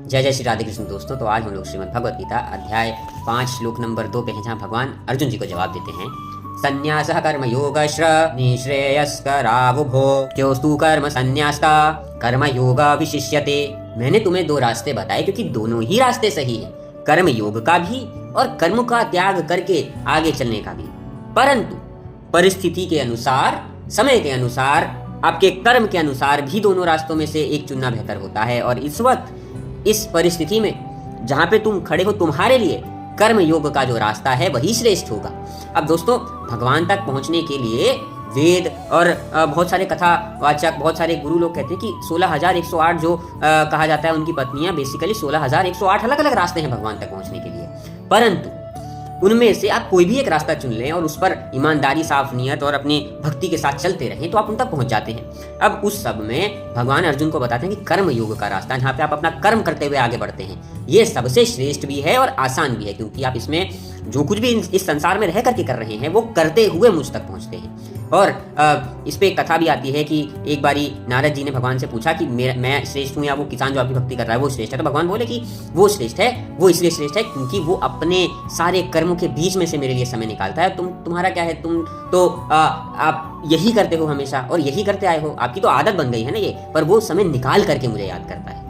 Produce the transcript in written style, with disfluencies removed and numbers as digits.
जय जय श्री राधे कृष्ण दोस्तों। तो आज हम लोग श्रीमद् भगवत गीता अध्याय 5 श्लोक नंबर 2 पे हैं, जहाँ भगवान अर्जुन जी को जवाब देते हैं। संन्यासः कर्म योगश्र निःश्रेयस्करावुभो क्योस्तु कर्म संन्यास्ता कर्म योग विशिष्यते। मैंने तुम्हें दो रास्ते बताए क्योंकि दोनों ही रास्ते सही है, कर्म योग का भी और कर्म का त्याग करके आगे चलने का भी। परंतु परिस्थिति के अनुसार, समय के अनुसार, आपके कर्म के अनुसार भी दोनों रास्तों में से एक चुनना बेहतर होता है। और इस वक्त इस परिस्थिति में जहाँ पे तुम खड़े हो, तुम्हारे लिए कर्म योग का जो रास्ता है वही श्रेष्ठ होगा। अब दोस्तों, भगवान तक पहुँचने के लिए वेद और बहुत सारे कथावाचक, बहुत सारे गुरु लोग कहते हैं कि 16,108 जो कहा जाता है उनकी पत्नियां, बेसिकली 16,108 अलग अलग रास्ते हैं भगवान तक पहुँचने के लिए। परंतु उनमें से आप कोई भी एक रास्ता चुन लें और उस पर ईमानदारी, साफ नियत और अपनी भक्ति के साथ चलते रहें तो आप उन तक पहुंच जाते हैं। अब उस सब में भगवान अर्जुन को बताते हैं कि कर्म योग का रास्ता, जहाँ पे आप अपना कर्म करते हुए आगे बढ़ते हैं, ये सबसे श्रेष्ठ भी है और आसान भी है, क्योंकि आप इसमें जो कुछ भी इस संसार में रह करके कर रहे हैं वो करते हुए मुझ तक पहुंचते हैं। और इस पे एक कथा भी आती है कि एक बारी नारद जी ने भगवान से पूछा कि मैं श्रेष्ठ हूँ या वो किसान जो आपकी भक्ति कर रहा है वो श्रेष्ठ है। तो भगवान बोले कि वो श्रेष्ठ है, वो इसलिए श्रेष्ठ है क्योंकि वो अपने सारे कर्मों के बीच में से मेरे लिए समय निकालता है। तुम्हारा क्या है, तुम तो आप यही करते हो हमेशा और यही करते आए हो, आपकी तो आदत बन गई है ना ये, पर वो समय निकाल करके मुझे याद करता है।